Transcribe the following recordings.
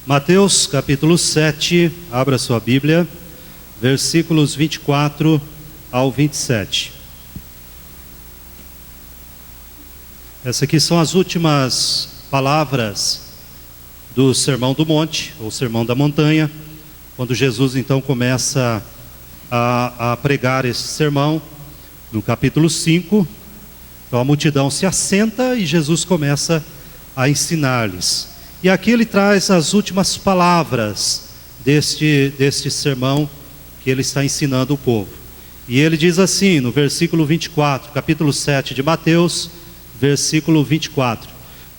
Mateus capítulo 7, abra sua Bíblia, versículos 24 ao 27. Essas aqui são as últimas palavras do Sermão do Monte, ou Sermão da Montanha, quando Jesus então começa a pregar esse sermão, no capítulo 5. Então a multidão se assenta e Jesus começa a ensinar-lhes. E aqui ele traz as últimas palavras deste sermão que ele está ensinando o povo. E ele diz assim, no versículo 24, capítulo 7 de Mateus, versículo 24: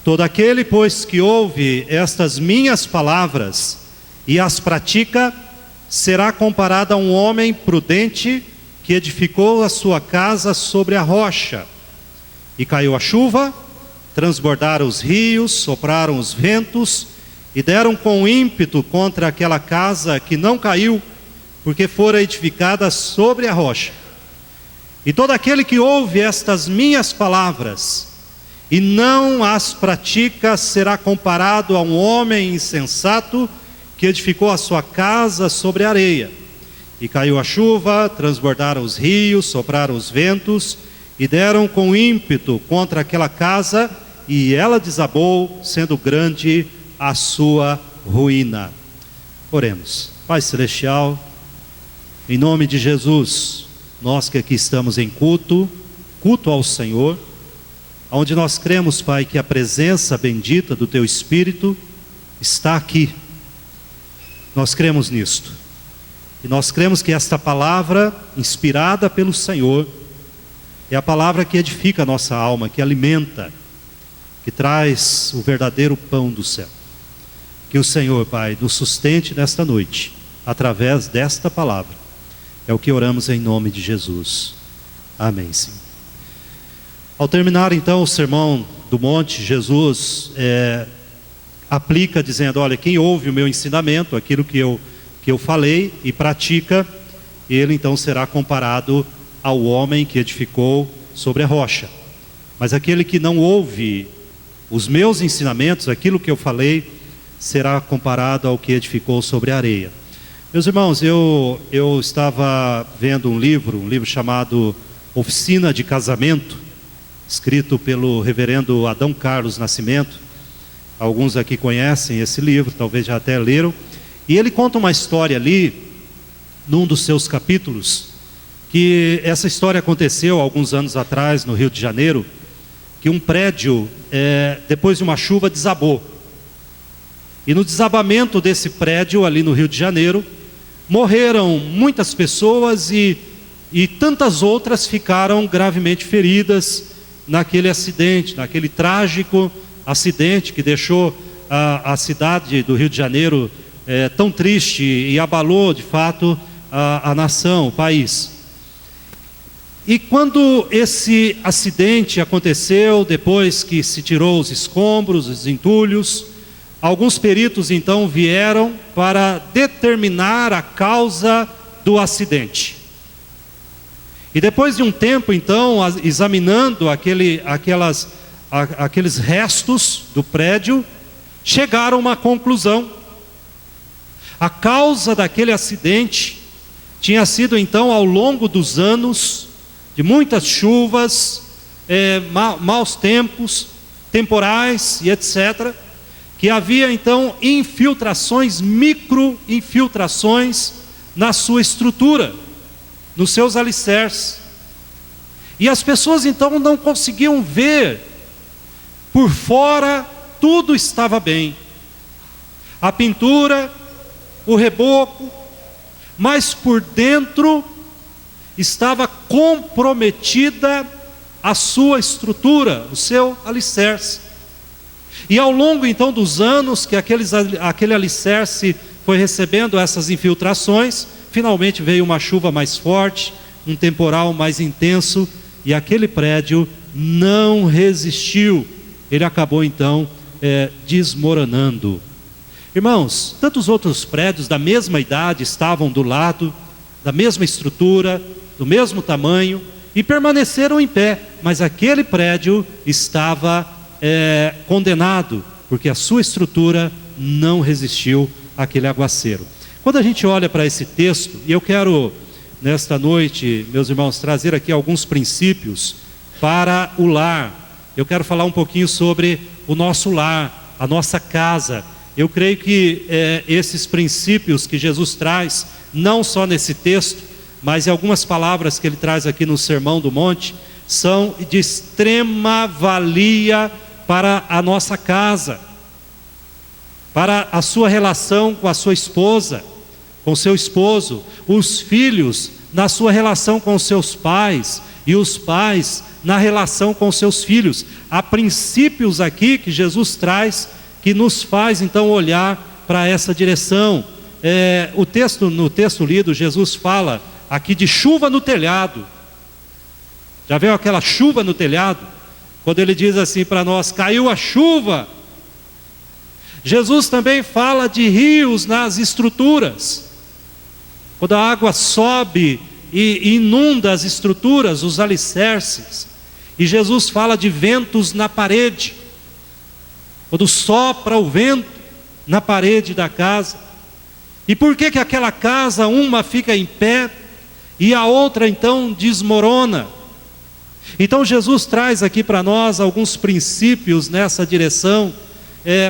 Todo aquele, pois, que ouve estas minhas palavras e as pratica, será comparado a um homem prudente que edificou a sua casa sobre a rocha. E caiu a chuva, transbordaram os rios, sopraram os ventos e deram com ímpeto contra aquela casa, que não caiu, porque fora edificada sobre a rocha. E todo aquele que ouve estas minhas palavras e não as pratica, será comparado a um homem insensato que edificou a sua casa sobre a areia. E caiu a chuva, transbordaram os rios, sopraram os ventos e deram com ímpeto contra aquela casa, e ela desabou, sendo grande a sua ruína. Oremos. Pai Celestial, em nome de Jesus, nós que aqui estamos em culto ao Senhor, onde nós cremos, Pai, que a presença bendita do Teu Espírito está aqui. Nós cremos nisto. E nós cremos que esta palavra, inspirada pelo Senhor, é a palavra que edifica a nossa alma, que alimenta, que traz o verdadeiro pão do céu. Que o Senhor, Pai, nos sustente nesta noite, através desta palavra. É o que oramos em nome de Jesus. Amém, Senhor. Ao terminar então o sermão do monte, Jesus aplica dizendo: olha, quem ouve o meu ensinamento, aquilo que eu falei e pratica, ele então será comparado ao homem que edificou sobre a rocha. Mas aquele que não ouve os meus ensinamentos, aquilo que eu falei, será comparado ao que edificou sobre a areia. Meus irmãos, eu estava vendo um livro chamado Oficina de Casamento, escrito pelo reverendo Adão Carlos Nascimento. Alguns aqui conhecem esse livro, talvez já até leram. E ele conta uma história ali, num dos seus capítulos, que essa história aconteceu alguns anos atrás no Rio de Janeiro, que um prédio, depois de uma chuva, desabou. E no desabamento desse prédio ali no Rio de Janeiro, morreram muitas pessoas e tantas outras ficaram gravemente feridas naquele acidente, naquele trágico acidente que deixou a cidade do Rio de Janeiro tão triste e abalou de fato a nação, o país. E quando esse acidente aconteceu, depois que se tirou os escombros, os entulhos, alguns peritos então vieram para determinar a causa do acidente. E depois de um tempo então, examinando aqueles restos do prédio, chegaram a uma conclusão. A causa daquele acidente tinha sido então, ao longo dos anos, de muitas chuvas, maus tempos, temporais e etc., que havia então micro-infiltrações na sua estrutura, nos seus alicerces. E as pessoas então não conseguiam ver. Por fora tudo estava bem, a pintura, o reboco, mas por dentro estava comprometida a sua estrutura, o seu alicerce. E ao longo então dos anos que aquele alicerce foi recebendo essas infiltrações, finalmente veio uma chuva mais forte, um temporal mais intenso, e aquele prédio não resistiu. Ele acabou então desmoronando. Irmãos, tantos outros prédios da mesma idade estavam do lado, da mesma estrutura, do mesmo tamanho, e permaneceram em pé, mas aquele prédio estava condenado, porque a sua estrutura não resistiu àquele aguaceiro. Quando a gente olha para esse texto, e eu quero nesta noite, meus irmãos, trazer aqui alguns princípios para o lar. Eu quero falar um pouquinho sobre o nosso lar, a nossa casa. Eu creio que esses princípios que Jesus traz, não só nesse texto, mas em algumas palavras que ele traz aqui no Sermão do Monte, são de extrema valia para a nossa casa, para a sua relação com a sua esposa, com seu esposo, os filhos na sua relação com seus pais, e os pais na relação com seus filhos. Há princípios aqui que Jesus traz, que nos faz então olhar para essa direção. No texto lido, Jesus fala aqui de chuva no telhado. Já viu aquela chuva no telhado? Quando ele diz assim para nós, caiu a chuva. Jesus também fala de rios nas estruturas. Quando a água sobe e inunda as estruturas, os alicerces. E Jesus fala de ventos na parede. Quando sopra o vento na parede da casa. E por que aquela casa, uma fica em pé e a outra então desmorona? Então Jesus traz aqui para nós alguns princípios nessa direção,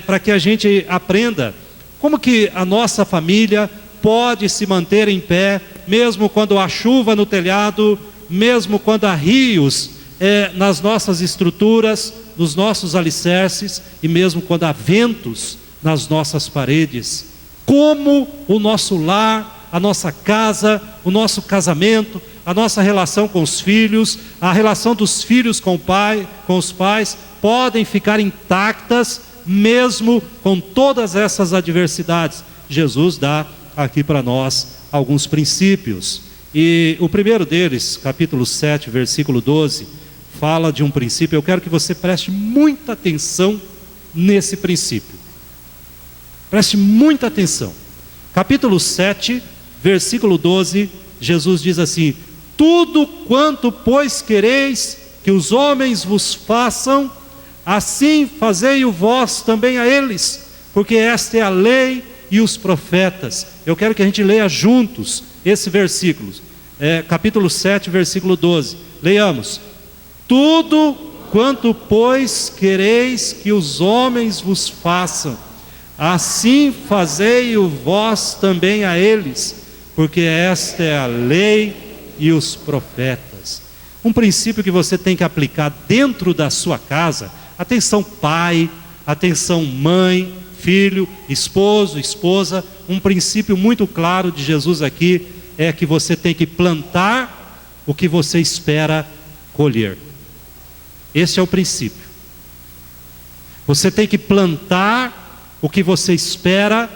para que a gente aprenda como que a nossa família pode se manter em pé, mesmo quando há chuva no telhado, mesmo quando há rios nas nossas estruturas, nos nossos alicerces, e mesmo quando há ventos nas nossas paredes. Como o nosso lar, a nossa casa, o nosso casamento, a nossa relação com os filhos, a relação dos filhos com os pais, podem ficar intactas, mesmo com todas essas adversidades. Jesus dá aqui para nós alguns princípios. E o primeiro deles, capítulo 7, versículo 12, fala de um princípio. Eu quero que você preste muita atenção nesse princípio. Preste muita atenção. Capítulo 7, versículo 12, Jesus diz assim: tudo quanto, pois, quereis que os homens vos façam, assim fazei-o vós também a eles, porque esta é a lei e os profetas. Eu quero que a gente leia juntos esse versículo, capítulo 7, versículo 12. Leiamos: tudo quanto, pois, quereis que os homens vos façam, assim fazei-o vós também a eles, porque esta é a lei e os profetas. Um princípio que você tem que aplicar dentro da sua casa. Atenção pai, atenção mãe, filho, esposo, esposa. Um princípio muito claro de Jesus aqui é que você tem que plantar o que você espera colher. Esse é o princípio. Você tem que plantar o que você espera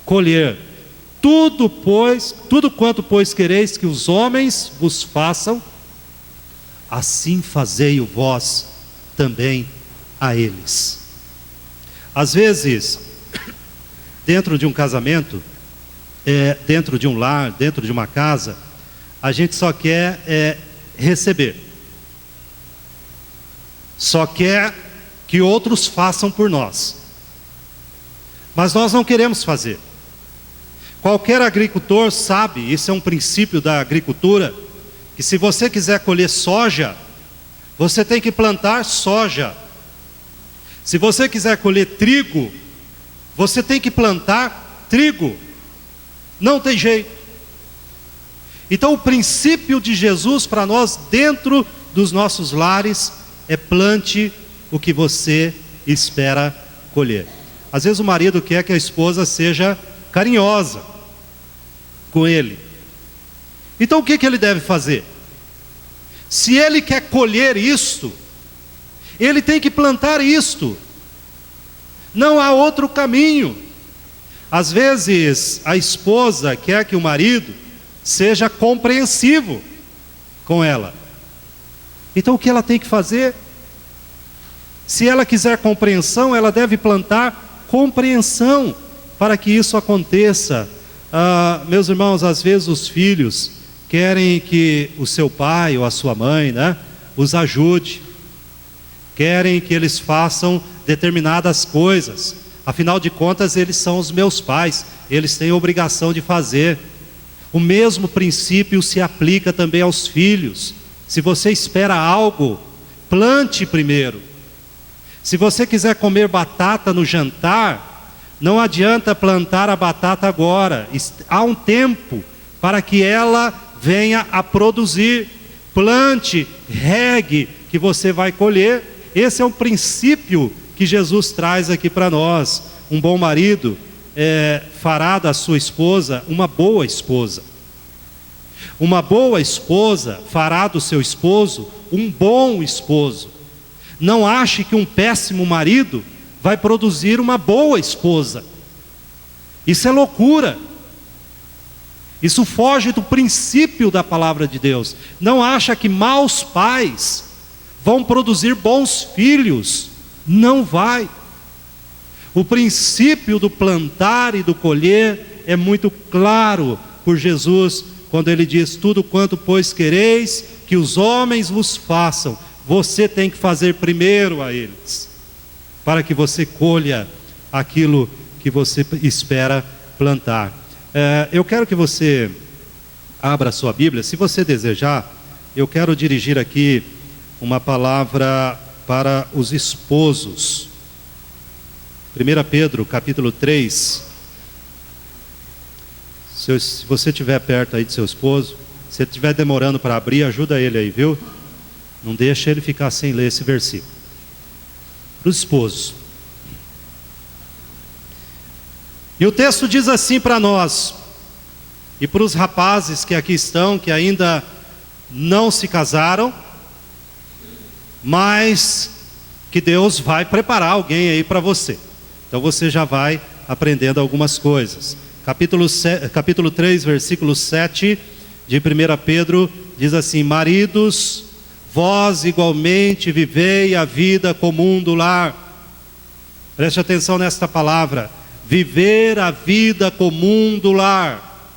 colher. Tudo quanto, pois, quereis que os homens vos façam, assim fazei-o vós também a eles. Às vezes, dentro de um casamento, dentro de um lar, dentro de uma casa, a gente só quer receber. Só quer que outros façam por nós. Mas nós não queremos fazer. Qualquer agricultor sabe, isso é um princípio da agricultura, que se você quiser colher soja, você tem que plantar soja. Se você quiser colher trigo, você tem que plantar trigo. Não tem jeito. Então o princípio de Jesus para nós dentro dos nossos lares é: plante o que você espera colher. Às vezes o marido quer que a esposa seja carinhosa com ele. Então o que ele deve fazer? Se ele quer colher isto, ele tem que plantar isto. Não há outro caminho. Às vezes a esposa quer que o marido seja compreensivo com ela. Então o que ela tem que fazer? Se ela quiser compreensão, ela deve plantar compreensão para que isso aconteça. Meus irmãos, às vezes os filhos querem que o seu pai ou a sua mãe, os ajude. Querem que eles façam determinadas coisas. afinal de contas eles são os meus pais, eles têm a obrigação de fazer. O mesmo princípio se aplica também aos filhos. Se você espera algo, plante primeiro. Se você quiser comer batata no jantar, não adianta plantar a batata agora. Há um tempo para que ela venha a produzir. Plante, regue, que você vai colher. Esse é um princípio que Jesus traz aqui para nós. Um bom marido fará da sua esposa uma boa esposa. Uma boa esposa fará do seu esposo um bom esposo. Não ache que um péssimo marido vai produzir uma boa esposa. Isso é loucura. Isso foge do princípio da palavra de Deus. Não acha que maus pais vão produzir bons filhos. Não vai. O princípio do plantar e do colher é muito claro por Jesus, quando ele diz: tudo quanto pois quereis que os homens vos façam, você tem que fazer primeiro a eles, para que você colha aquilo que você espera plantar. Eu quero que você abra a sua Bíblia. Se você desejar, eu quero dirigir aqui uma palavra para os esposos. 1 Pedro, capítulo 3. Se você estiver perto aí do seu esposo, se ele estiver demorando para abrir, ajuda ele aí, viu? Não deixa ele ficar sem ler esse versículo. Para os esposos. E o texto diz assim para nós, e para os rapazes que aqui estão, que ainda não se casaram, mas que Deus vai preparar alguém aí para você. Então você já vai aprendendo algumas coisas. Capítulo 3, versículo 7 de 1 Pedro, diz assim: maridos, vós igualmente vivei a vida comum do lar. Preste atenção nesta palavra: viver a vida comum do lar.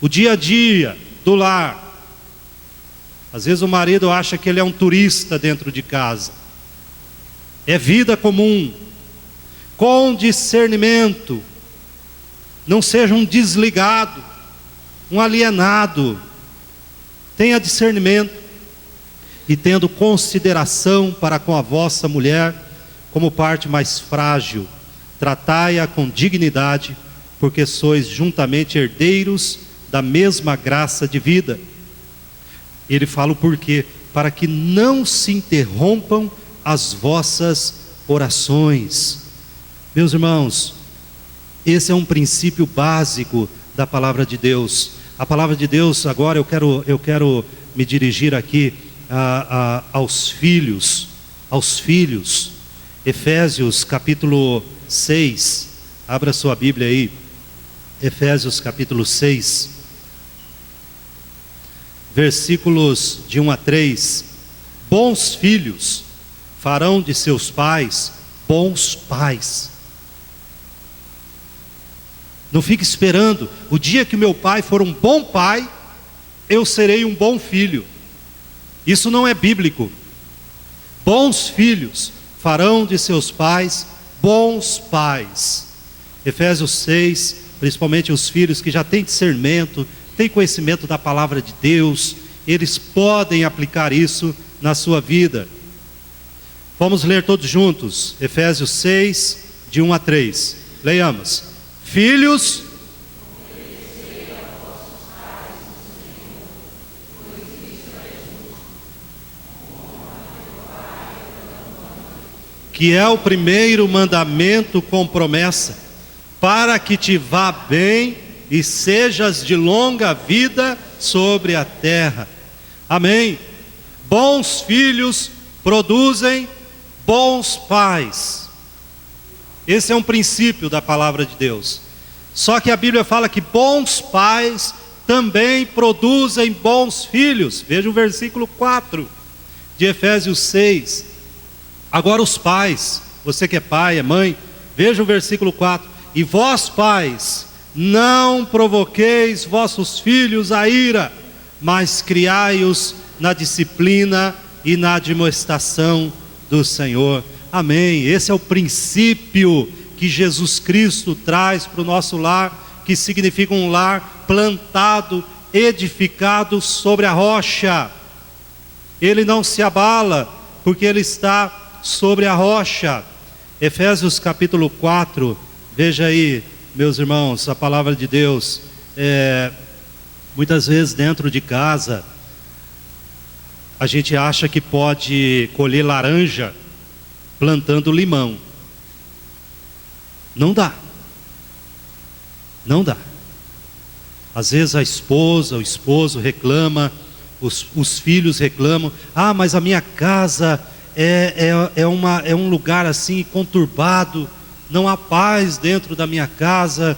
O dia a dia do lar. Às vezes o marido acha que ele é um turista dentro de casa. É vida comum, com discernimento. Não seja um desligado, um alienado. Tenha discernimento e tendo consideração para com a vossa mulher como parte mais frágil. Tratai-a com dignidade, porque sois juntamente herdeiros da mesma graça de vida. Ele fala o porquê: para que não se interrompam as vossas orações. Meus irmãos, esse é um princípio básico da palavra de Deus. A palavra de Deus, agora eu quero me dirigir aqui aos filhos. Efésios capítulo 6, abra sua Bíblia aí. Efésios capítulo 6, versículos de 1 a 3. Bons filhos farão de seus pais bons pais. Não fique esperando: o dia que meu pai for um bom pai, eu serei um bom filho. Isso não é bíblico. Bons filhos farão de seus pais bons pais. Efésios 6, principalmente os filhos que já têm discernimento, têm conhecimento da palavra de Deus, eles podem aplicar isso na sua vida. Vamos ler todos juntos, Efésios 6, de 1 a 3. Leiamos. Filhos, que é o primeiro mandamento com promessa, para que te vá bem e sejas de longa vida sobre a terra. Amém. Bons filhos produzem bons pais. Esse é um princípio da palavra de Deus. Só que a Bíblia fala que bons pais também produzem bons filhos. Veja o versículo 4 de Efésios 6. Agora os pais, você que é pai, é mãe, veja o versículo 4. E vós pais, não provoqueis vossos filhos a ira, mas criai-os na disciplina e na admoestação do Senhor. Amém. Esse é o princípio que Jesus Cristo traz para o nosso lar, que significa um lar plantado, edificado sobre a rocha. Ele não se abala, porque ele está sobre a rocha. Efésios capítulo 4, veja aí, meus irmãos, a palavra de Deus. Muitas vezes dentro de casa, a gente acha que pode colher laranja plantando limão. Não dá. Não dá. Às vezes a esposa, o esposo reclama, os filhos reclamam: ah, mas a minha casa é um lugar assim conturbado, não há paz dentro da minha casa,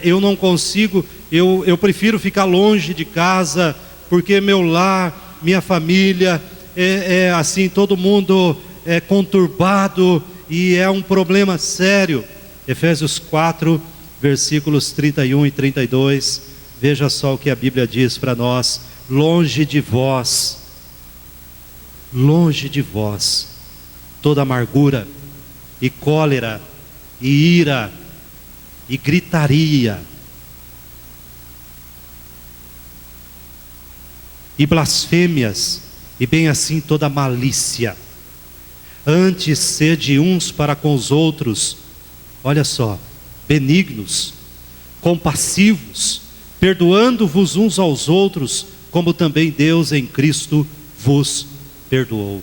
eu não consigo, eu prefiro ficar longe de casa, porque meu lar, minha família é assim, todo mundo é conturbado e é um problema sério. Efésios 4, versículos 31 e 32, veja só o que a Bíblia diz para nós: longe de vós toda amargura e cólera e ira e gritaria e blasfêmias, e bem assim toda malícia. Antes sede uns para com os outros, olha só, benignos, compassivos, perdoando-vos uns aos outros, como também Deus em Cristo vos perdoou.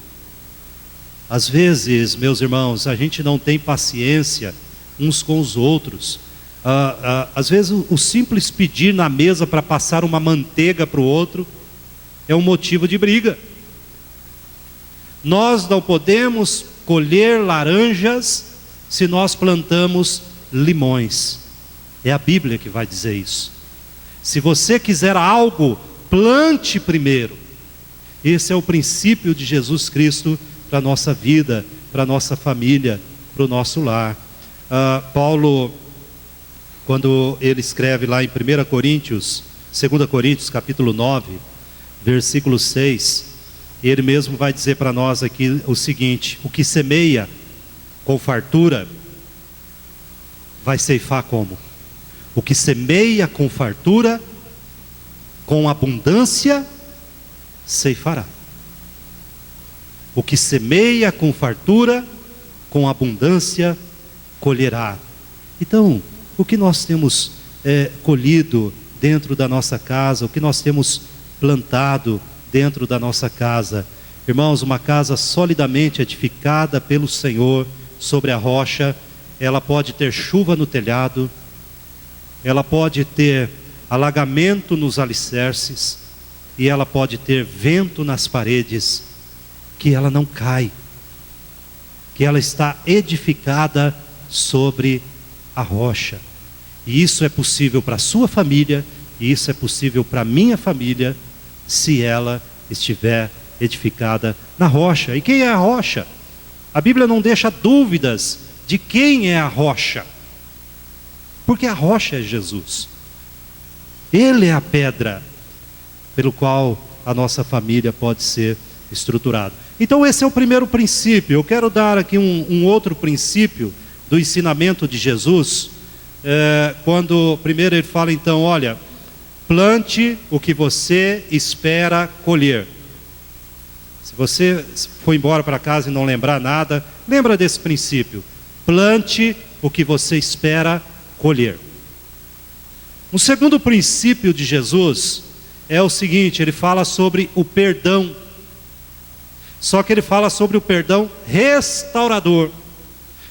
Às vezes, meus irmãos, a gente não tem paciência uns com os outros. Às vezes o simples pedir na mesa para passar uma manteiga para o outro é um motivo de briga. Nós não podemos colher laranjas se nós plantamos limões. É a Bíblia que vai dizer isso. Se você quiser algo, plante primeiro. Esse é o princípio de Jesus Cristo para a nossa vida, para a nossa família, para o nosso lar. Paulo, quando ele escreve lá em 2 Coríntios capítulo 9, versículo 6, ele mesmo vai dizer para nós aqui o seguinte: o que semeia com fartura, vai ceifar como? O que semeia com fartura, com abundância, ceifará. O que semeia com fartura, com abundância, colherá. Então, o que nós temos colhido dentro da nossa casa, o que nós temos plantado dentro da nossa casa? Irmãos, uma casa solidamente edificada pelo Senhor sobre a rocha, ela pode ter chuva no telhado, ela pode ter alagamento nos alicerces, e ela pode ter vento nas paredes, que ela não cai, que ela está edificada sobre a rocha. E isso é possível para a sua família, e isso é possível para a minha família, se ela estiver edificada na rocha. E quem é a rocha? A Bíblia não deixa dúvidas de quem é a rocha, porque a rocha é Jesus. Ele é a pedra pelo qual a nossa família pode ser estruturada. Então esse é o primeiro princípio. Eu quero dar aqui um outro princípio do ensinamento de Jesus, quando primeiro ele fala então, olha, plante o que você espera colher. Se você for embora para casa e não lembrar nada, lembra desse princípio: plante o que você espera colher. Um segundo princípio de Jesus é o seguinte: ele fala sobre o perdão. Só que ele fala sobre o perdão restaurador,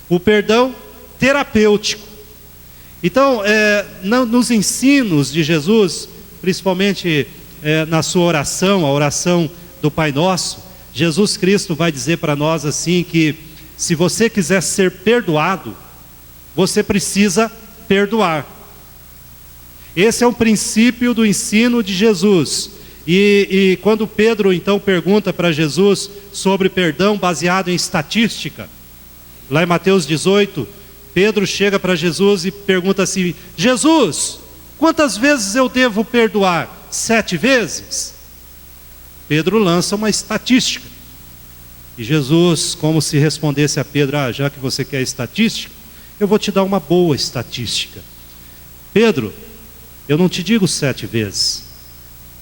o perdão terapêutico. Então, nos ensinos de Jesus, principalmente na sua oração, a oração do Pai Nosso, Jesus Cristo vai dizer para nós assim que se você quiser ser perdoado, você precisa perdoar. Esse é o princípio do ensino de Jesus. E quando Pedro então pergunta para Jesus sobre perdão baseado em estatística, lá em Mateus 18, Pedro chega para Jesus e pergunta assim: Jesus, quantas vezes eu devo perdoar? 7 vezes? Pedro lança uma estatística. E Jesus, como se respondesse a Pedro: já que você quer estatística, eu vou te dar uma boa estatística. Pedro, eu não te digo 7 vezes,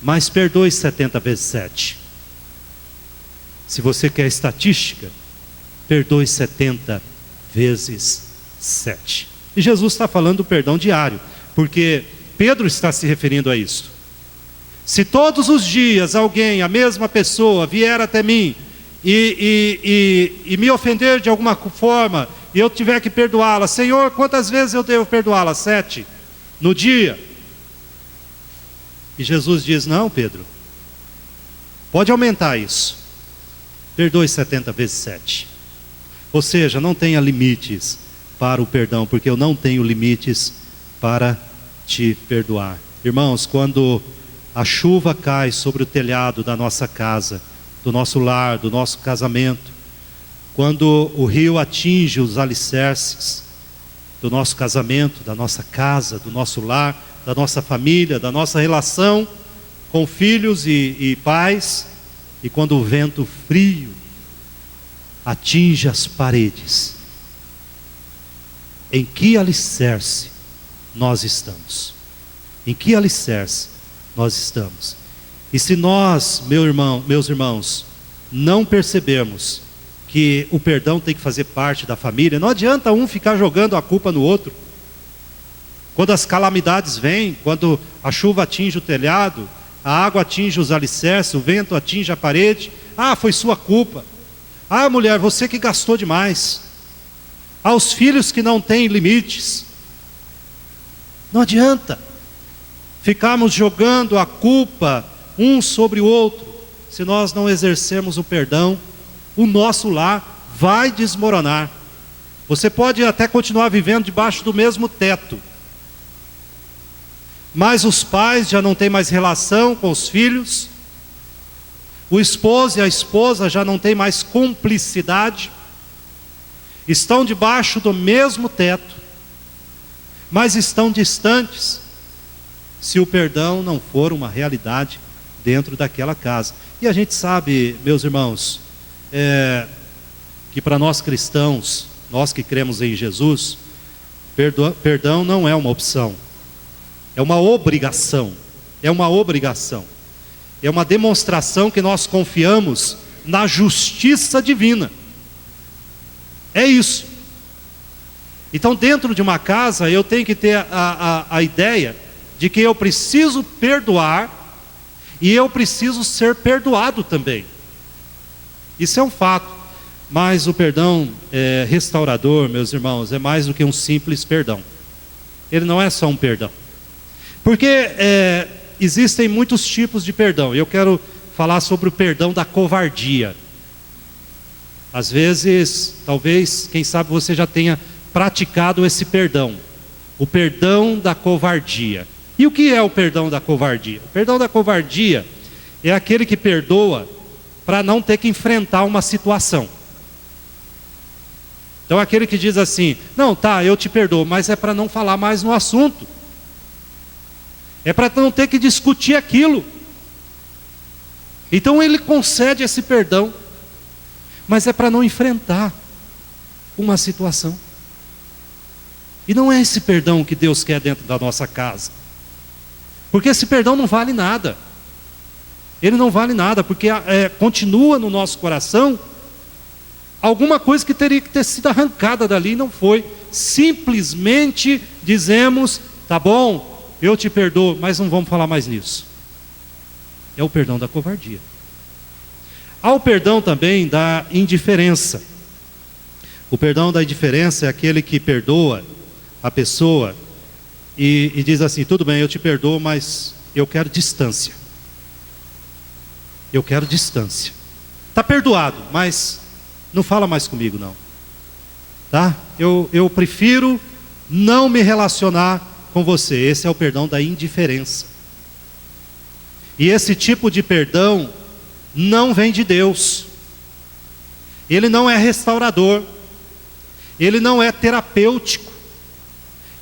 mas perdoe 70 vezes 7. Se você quer estatística, perdoe 70 vezes 7. E Jesus está falando do perdão diário, porque Pedro está se referindo a isso. Se todos os dias alguém, a mesma pessoa, vier até mim e me ofender de alguma forma, e eu tiver que perdoá-la, Senhor, quantas vezes eu devo perdoá-la? 7 no dia. E Jesus diz: não, Pedro, pode aumentar isso, perdoe 70 vezes 7. Ou seja, não tenha limites para o perdão, porque eu não tenho limites para te perdoar. Irmãos, quando a chuva cai sobre o telhado da nossa casa, do nosso lar, do nosso casamento, quando o rio atinge os alicerces do nosso casamento, da nossa casa, do nosso lar, da nossa família, da nossa relação com filhos e pais, e quando o vento frio atinge as paredes, em que alicerce nós estamos? Em que alicerce nós estamos? E se nós, meus irmãos, não percebermos que o perdão tem que fazer parte da família, não adianta um ficar jogando a culpa no outro. Quando as calamidades vêm, quando a chuva atinge o telhado, a água atinge os alicerces, o vento atinge a parede, foi sua culpa. Mulher, você que gastou demais. Os filhos que não têm limites. Não adianta ficarmos jogando a culpa um sobre o outro. Se nós não exercermos o perdão, o nosso lar vai desmoronar. Você pode até continuar vivendo debaixo do mesmo teto, mas os pais já não têm mais relação com os filhos, o esposo e a esposa já não têm mais cumplicidade, estão debaixo do mesmo teto, mas estão distantes, se o perdão não for uma realidade dentro daquela casa. E a gente sabe, meus irmãos, que para nós cristãos, nós que cremos em Jesus, perdão não é uma opção, é uma obrigação. É uma obrigação. É uma demonstração que nós confiamos na justiça divina. É isso. Então, dentro de uma casa, eu tenho que ter a ideia de que eu preciso perdoar e eu preciso ser perdoado também. Isso é um fato. Mas o perdão restaurador, meus irmãos, é mais do que um simples perdão. Ele não é só um perdão. Porque existem muitos tipos de perdão. Eu quero falar sobre o perdão da covardia. Às vezes, talvez, quem sabe você já tenha praticado esse perdão. O perdão da covardia. E o que é o perdão da covardia? O perdão da covardia é aquele que perdoa para não ter que enfrentar uma situação. Então aquele que diz assim: não, eu te perdoo, mas é para não falar mais no assunto. É para não ter que discutir aquilo. Então ele concede esse perdão, mas é para não enfrentar uma situação. E não é esse perdão que Deus quer dentro da nossa casa. Porque esse perdão não vale nada. Ele não vale nada, porque continua no nosso coração alguma coisa que teria que ter sido arrancada dali e não foi. Simplesmente dizemos: tá bom, eu te perdoo, mas não vamos falar mais nisso. É o perdão da covardia. Há o perdão também da indiferença. O perdão da indiferença é aquele que perdoa a pessoa e diz assim: tudo bem, eu te perdoo, mas eu quero distância. Eu quero distância. Está perdoado, mas não fala mais comigo não. Tá? Eu prefiro não me relacionar com você. Esse é o perdão da indiferença. E esse tipo de perdão não vem de Deus. Ele não é restaurador. Ele não é terapêutico.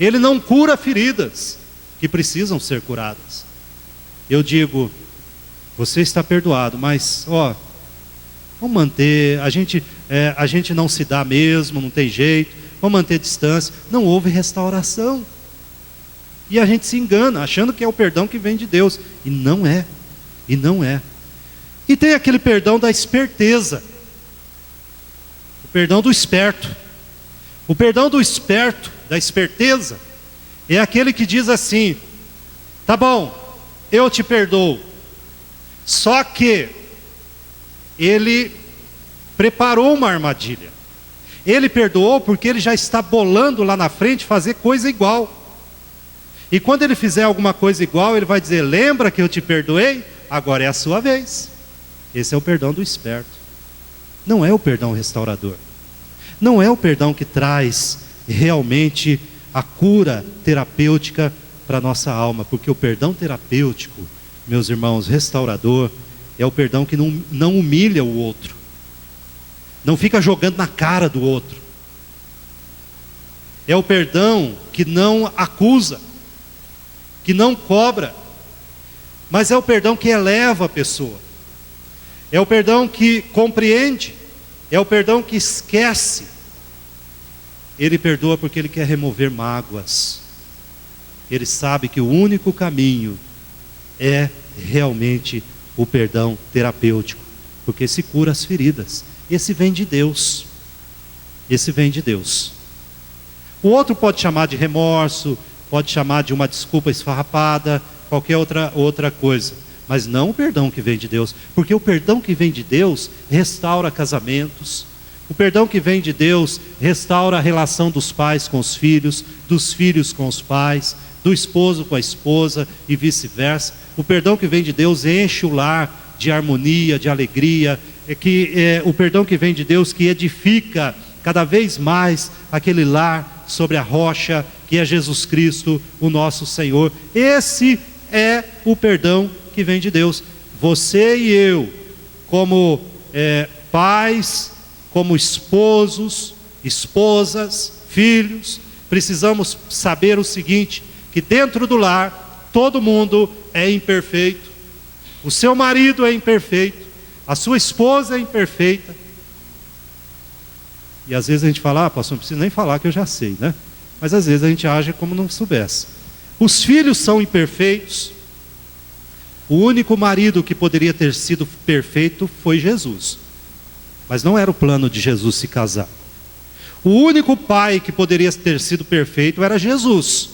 Ele não cura feridas que precisam ser curadas. Eu digo: você está perdoado, mas Vamos manter, a gente não se dá mesmo, não tem jeito, vamos manter distância. Não houve restauração. E a gente se engana, achando que é o perdão que vem de Deus. E não é. E não é. E tem aquele perdão da esperteza. O perdão do esperto. O perdão do esperto, da esperteza, é aquele que diz assim: tá bom, eu te perdoo. Só que ele preparou uma armadilha. Ele perdoou porque ele já está bolando lá na frente fazer coisa igual. E quando ele fizer alguma coisa igual, ele vai dizer: lembra que eu te perdoei? Agora é a sua vez. Esse é o perdão do esperto. Não é o perdão restaurador. Não é o perdão que traz realmente a cura terapêutica para a nossa alma. Porque o perdão terapêutico, meus irmãos, restaurador, é o perdão que não humilha o outro. Não fica jogando na cara do outro. É o perdão que não acusa, que não cobra, mas é o perdão que eleva a pessoa. É o perdão que compreende, é o perdão que esquece. Ele perdoa porque ele quer remover mágoas. Ele sabe que o único caminho é realmente o perdão terapêutico, porque se cura as feridas. Esse vem de Deus. Esse vem de Deus. O outro pode chamar de remorso, pode chamar de uma desculpa esfarrapada, qualquer outra coisa, mas não o perdão que vem de Deus, porque o perdão que vem de Deus restaura casamentos. O perdão que vem de Deus restaura a relação dos pais com os filhos, dos filhos com os pais, do esposo com a esposa e vice-versa. O perdão que vem de Deus enche o lar de harmonia, de alegria. O perdão que vem de Deus que edifica cada vez mais aquele lar sobre a rocha que é Jesus Cristo, o nosso Senhor. Esse é o perdão que vem de Deus. Você e eu, como pais, como esposos, esposas, filhos, precisamos saber o seguinte: que dentro do lar todo mundo é imperfeito. O seu marido é imperfeito, a sua esposa é imperfeita. E às vezes a gente fala: pastor, não preciso nem falar que eu já sei, né? Mas às vezes a gente age como não soubesse. Os filhos são imperfeitos. O único marido que poderia ter sido perfeito foi Jesus. Mas não era o plano de Jesus se casar. O único pai que poderia ter sido perfeito era Jesus.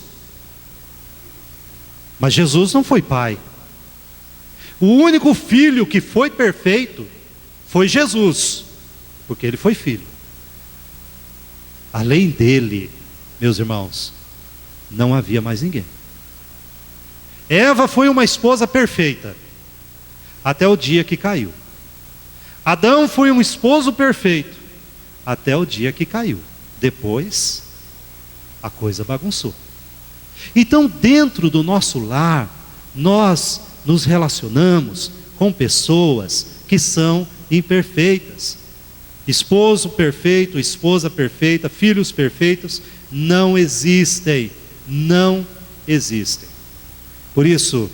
Mas Jesus não foi pai. O único filho que foi perfeito foi Jesus, porque ele foi filho. Além dele, meus irmãos, não havia mais ninguém. Eva foi uma esposa perfeita, até o dia que caiu. Adão foi um esposo perfeito, até o dia que caiu. Depois, a coisa bagunçou. Então, dentro do nosso lar, nós nos relacionamos com pessoas que são imperfeitas. Esposo perfeito, esposa perfeita, filhos perfeitos não existem. Não existem. Por isso,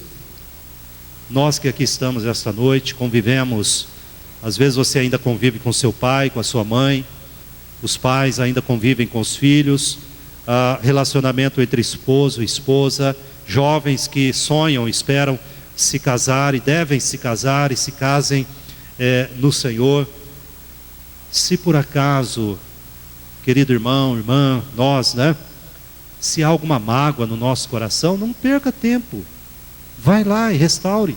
nós que aqui estamos esta noite, convivemos. Às vezes você ainda convive com seu pai, com a sua mãe. Os pais ainda convivem com os filhos. Relacionamento entre esposo e esposa. Jovens que sonham, esperam se casar e devem se casar e se casem no Senhor. Se por acaso, querido irmão, irmã, nós, se há alguma mágoa no nosso coração, não perca tempo. Vai lá e restaure.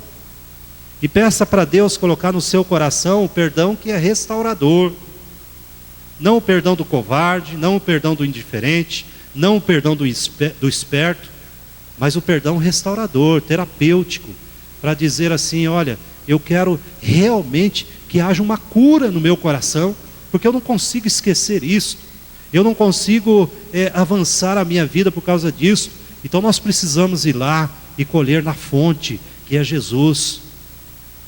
E peça para Deus colocar no seu coração o perdão que é restaurador. Não o perdão do covarde, não o perdão do indiferente, não o perdão do esperto, mas o perdão restaurador, terapêutico, para dizer assim: olha, eu quero realmente que haja uma cura no meu coração, porque eu não consigo esquecer isso, eu não consigo avançar a minha vida por causa disso. Então nós precisamos ir lá e colher na fonte, que é Jesus.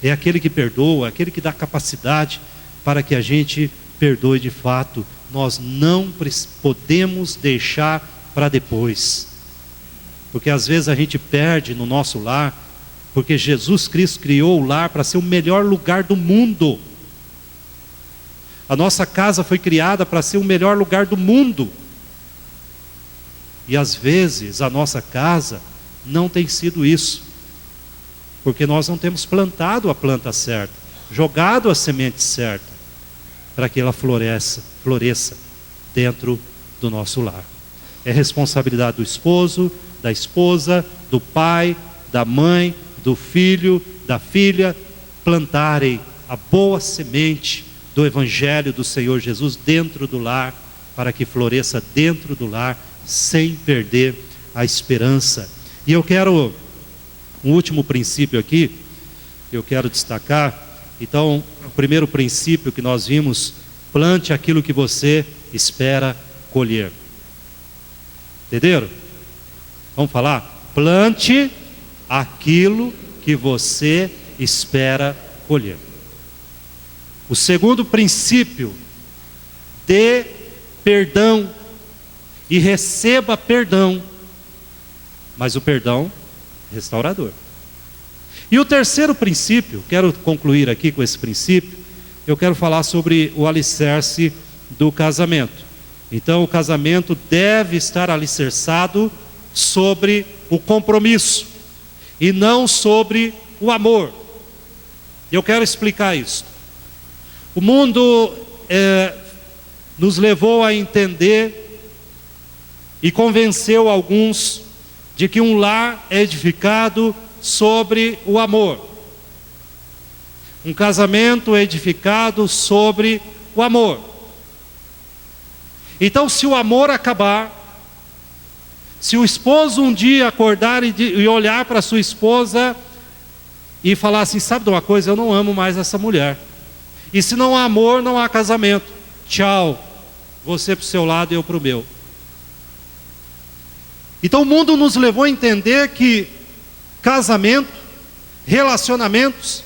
É aquele que perdoa, aquele que dá capacidade para que a gente perdoe de fato. Nós não podemos deixar para depois, porque às vezes a gente perde no nosso lar, porque Jesus Cristo criou o lar para ser o melhor lugar do mundo. A nossa casa foi criada para ser o melhor lugar do mundo. E às vezes a nossa casa não tem sido isso, porque nós não temos plantado a planta certa, jogado a semente certa, para que ela floresça dentro do nosso lar. É responsabilidade do esposo, da esposa, do pai, da mãe, do filho, da filha, plantarem a boa semente do Evangelho do Senhor Jesus dentro do lar, para que floresça dentro do lar, sem perder a esperança. E eu quero, um último princípio aqui, eu quero destacar. Então, o primeiro princípio que nós vimos: plante aquilo que você espera colher. Entenderam? Vamos falar? Plante aquilo que você espera colher. O segundo princípio: dê perdão e receba perdão, mas o perdão restaurador. E o terceiro princípio, quero concluir aqui com esse princípio, eu quero falar sobre o alicerce do casamento. Então, o casamento deve estar alicerçado sobre o compromisso e não sobre o amor. Eu quero explicar isso. O mundo nos levou a entender e convenceu alguns de que um lar é edificado sobre o amor. Um casamento é edificado sobre o amor. Então, se o amor acabar, se o esposo um dia acordar e olhar para sua esposa e falar assim: sabe de uma coisa, eu não amo mais essa mulher. E se não há amor, não há casamento. Tchau, você para o seu lado e eu para o meu. Então o mundo nos levou a entender que casamento, relacionamentos,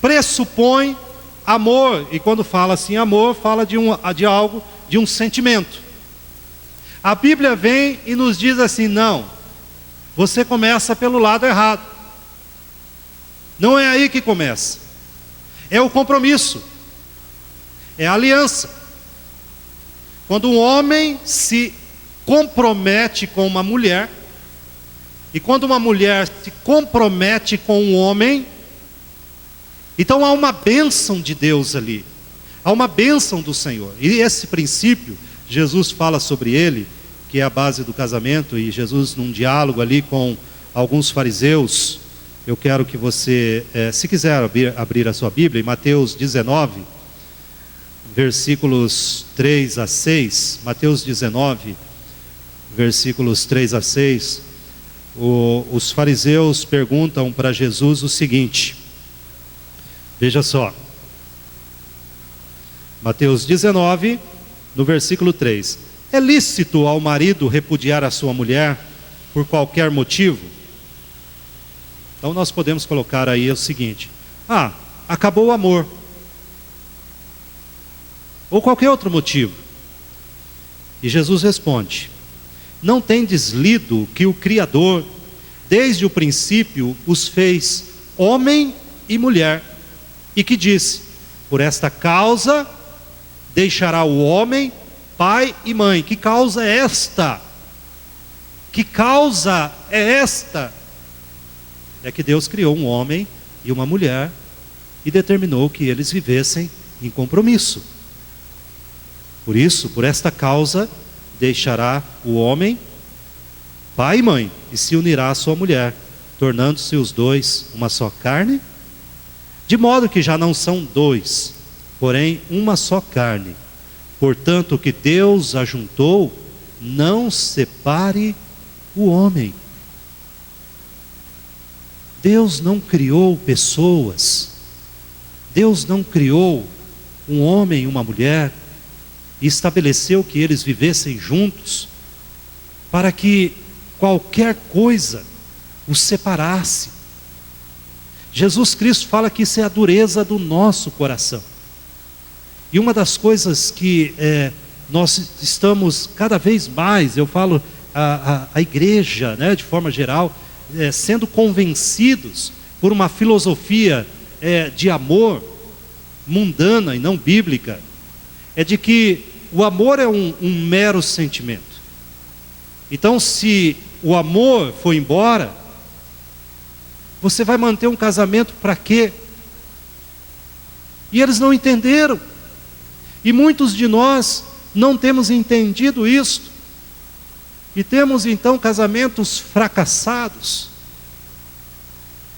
pressupõe amor. E quando fala assim amor, fala de algo, de um sentimento. A Bíblia vem e nos diz assim: não, você começa pelo lado errado. Não é aí que começa. É o compromisso, é a aliança. Quando um homem se compromete com uma mulher, e quando uma mulher se compromete com um homem, então há uma bênção de Deus ali, há uma bênção do Senhor. E esse princípio, Jesus fala sobre ele, que é a base do casamento. E Jesus, num diálogo ali com alguns fariseus, eu quero que você, se quiser abrir a sua Bíblia, em Mateus 19, versículos 3 a 6, Mateus 19, versículos 3 a 6, os fariseus perguntam para Jesus o seguinte, veja só, Mateus 19, no versículo 3, é lícito ao marido repudiar a sua mulher por qualquer motivo? Então nós podemos colocar aí o seguinte: acabou o amor, ou qualquer outro motivo. E Jesus responde: não tendes lido que o Criador, desde o princípio, os fez homem e mulher, e que disse: por esta causa deixará o homem pai e mãe. Que causa é esta? Que causa é esta? É que Deus criou um homem e uma mulher e determinou que eles vivessem em compromisso. Por isso, por esta causa, deixará o homem pai e mãe e se unirá à sua mulher, tornando-se os dois uma só carne, de modo que já não são dois, porém uma só carne. Portanto, o que Deus ajuntou, não separe o homem. Deus não criou pessoas, Deus não criou um homem e uma mulher e estabeleceu que eles vivessem juntos para que qualquer coisa os separasse. Jesus Cristo fala que isso é a dureza do nosso coração. E uma das coisas que nós estamos cada vez mais, eu falo a igreja, né, de forma geral, sendo convencidos por uma filosofia de amor mundana e não bíblica, é de que o amor é um mero sentimento. Então, se o amor for embora, você vai manter um casamento para quê? E eles não entenderam. E muitos de nós não temos entendido isso. E temos então casamentos fracassados,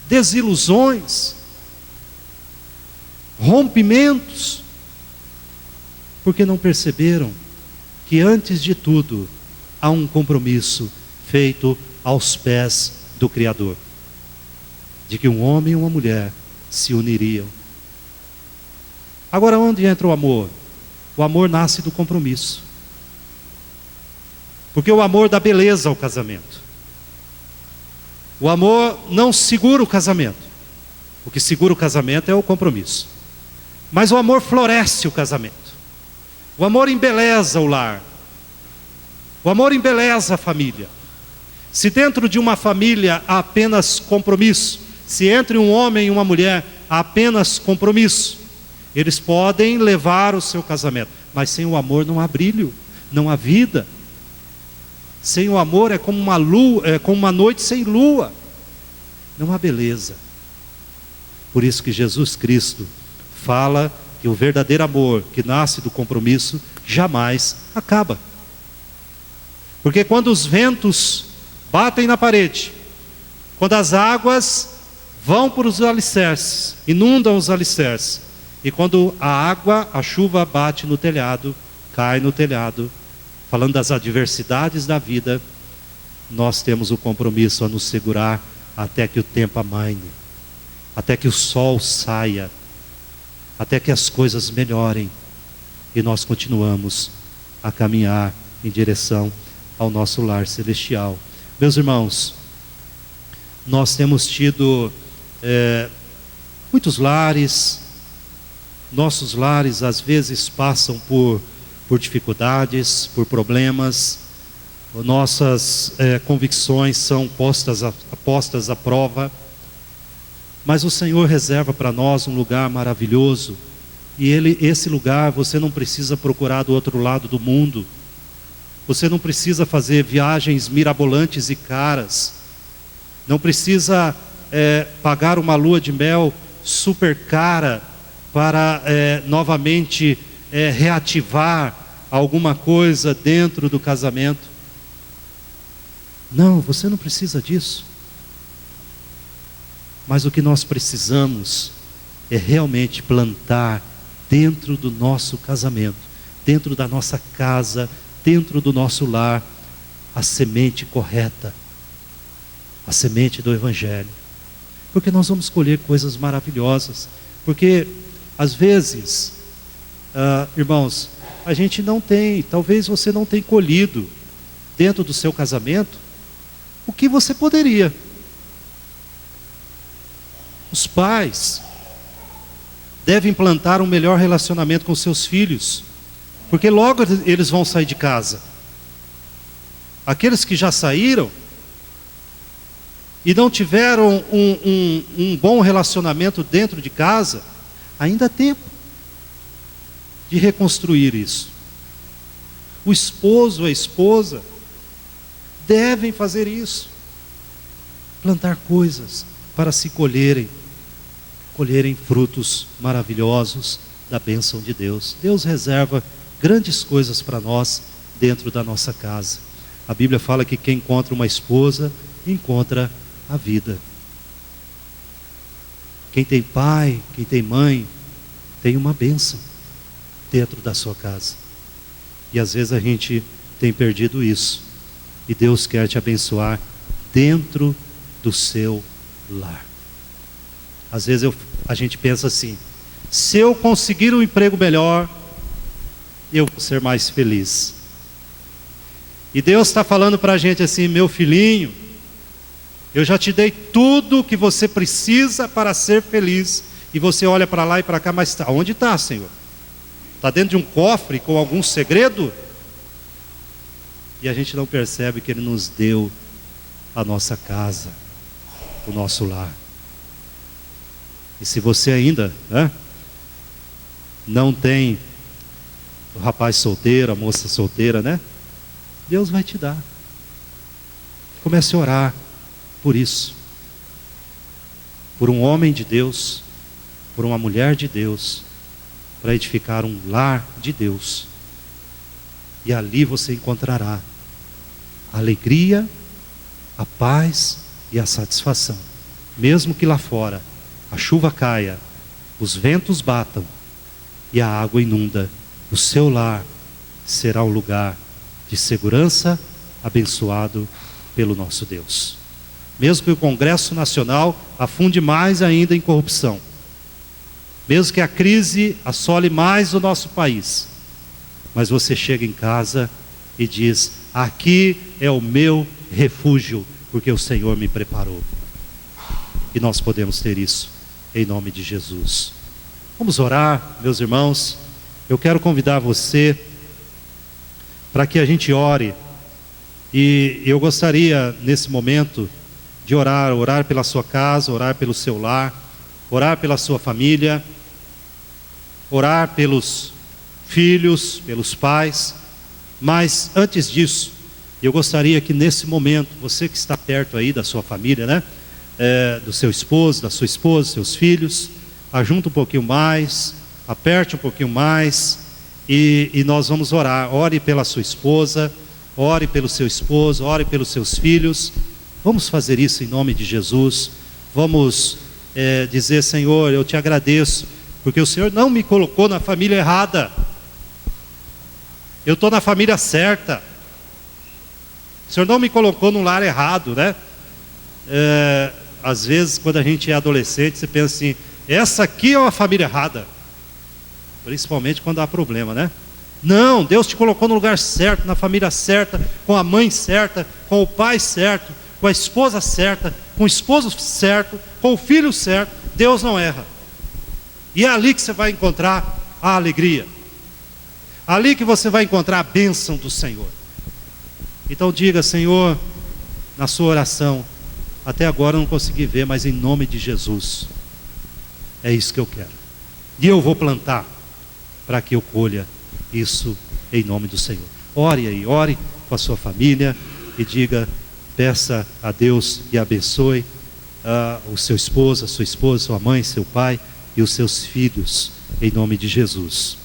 desilusões, rompimentos, porque não perceberam que antes de tudo há um compromisso feito aos pés do Criador, de que um homem e uma mulher se uniriam. Agora, onde entra o amor? O amor nasce do compromisso, porque o amor dá beleza ao casamento. O amor não segura o casamento, o que segura o casamento é o compromisso. Mas o amor floresce o casamento, o amor embeleza o lar, o amor embeleza a família. Se dentro de uma família há apenas compromisso, se entre um homem e uma mulher há apenas compromisso, eles podem levar o seu casamento, mas sem o amor não há brilho, não há vida. Sem o amor é como uma noite sem lua, não há beleza. Por isso que Jesus Cristo fala que o verdadeiro amor que nasce do compromisso jamais acaba. Porque quando os ventos batem na parede, quando as águas vão para os alicerces, inundam os alicerces, e quando a chuva bate no telhado, cai no telhado, falando das adversidades da vida, nós temos o compromisso a nos segurar até que o tempo amaine, até que o sol saia, até que as coisas melhorem, e nós continuamos a caminhar em direção ao nosso lar celestial. Meus irmãos, nós temos tido muitos lares, nossos lares às vezes passam por dificuldades, por problemas, nossas convicções são postas à prova, mas o Senhor reserva para nós um lugar maravilhoso, e esse lugar você não precisa procurar do outro lado do mundo, você não precisa fazer viagens mirabolantes e caras, não precisa pagar uma lua de mel super cara para novamente reativar alguma coisa dentro do casamento. Não, você não precisa disso. Mas o que nós precisamos é realmente plantar dentro do nosso casamento, dentro da nossa casa, dentro do nosso lar, a semente correta, a semente do Evangelho. Porque nós vamos colher coisas maravilhosas. Porque às vezes, irmãos, a gente não tem, talvez você não tenha colhido dentro do seu casamento o que você poderia. Os pais devem plantar um melhor relacionamento com seus filhos, porque logo eles vão sair de casa. Aqueles que já saíram e não tiveram um bom relacionamento dentro de casa, ainda há tempo de reconstruir isso. O esposo, a esposa devem fazer isso, plantar coisas para se colherem frutos maravilhosos da bênção de Deus. Deus reserva grandes coisas para nós dentro da nossa casa. A Bíblia fala que quem encontra uma esposa, encontra a vida. Quem tem pai, quem tem mãe, tem uma bênção dentro da sua casa. E às vezes a gente tem perdido isso. E Deus quer te abençoar dentro do seu lar. Às vezes a gente pensa assim: se eu conseguir um emprego melhor, eu vou ser mais feliz. E Deus está falando para a gente assim: meu filhinho, eu já te dei tudo o que você precisa para ser feliz. E você olha para lá e para cá, mas onde está, Senhor? Está dentro de um cofre com algum segredo? E a gente não percebe que Ele nos deu a nossa casa, o nosso lar. E se você ainda não tem o rapaz solteiro, a moça solteira, né? Deus vai te dar. Comece a orar por isso. Por um homem de Deus, por uma mulher de Deus, para edificar um lar de Deus. E ali você encontrará a alegria, a paz e a satisfação. Mesmo que lá fora a chuva caia, os ventos batam e a água inunda, o seu lar será um lugar de segurança, abençoado pelo nosso Deus. Mesmo que o Congresso Nacional afunde mais ainda em corrupção, mesmo que a crise assole mais o nosso país, mas você chega em casa e diz: aqui é o meu refúgio, porque o Senhor me preparou. E nós podemos ter isso em nome de Jesus. Vamos orar, meus irmãos. Eu quero convidar você para que a gente ore. E eu gostaria nesse momento de orar pela sua casa, orar pelo seu lar, orar pela sua família, orar pelos filhos, pelos pais. Mas antes disso, eu gostaria que nesse momento, você que está perto aí da sua família, né? Do seu esposo, da sua esposa, seus filhos, ajunta um pouquinho mais, aperte um pouquinho mais, e nós vamos orar. Ore pela sua esposa, ore pelo seu esposo, ore pelos seus filhos. Vamos fazer isso em nome de Jesus. Vamos dizer: Senhor, eu te agradeço, porque o Senhor não me colocou na família errada, eu estou na família certa. O Senhor não me colocou no lar errado, né? Às vezes, quando a gente é adolescente, você pensa assim: essa aqui é uma família errada. Principalmente quando há problema, né? Não, Deus te colocou no lugar certo, na família certa, com a mãe certa, com o pai certo, com a esposa certa, com o esposo certo, com o filho certo. Deus não erra. E é ali que você vai encontrar a alegria. Ali que você vai encontrar a bênção do Senhor. Então diga: Senhor, na sua oração: até agora eu não consegui ver, mas em nome de Jesus, é isso que eu quero. E eu vou plantar para que eu colha isso em nome do Senhor. Ore aí, ore com a sua família e diga, peça a Deus que abençoe o seu esposo, a sua esposa, sua mãe, seu pai e os seus filhos, em nome de Jesus.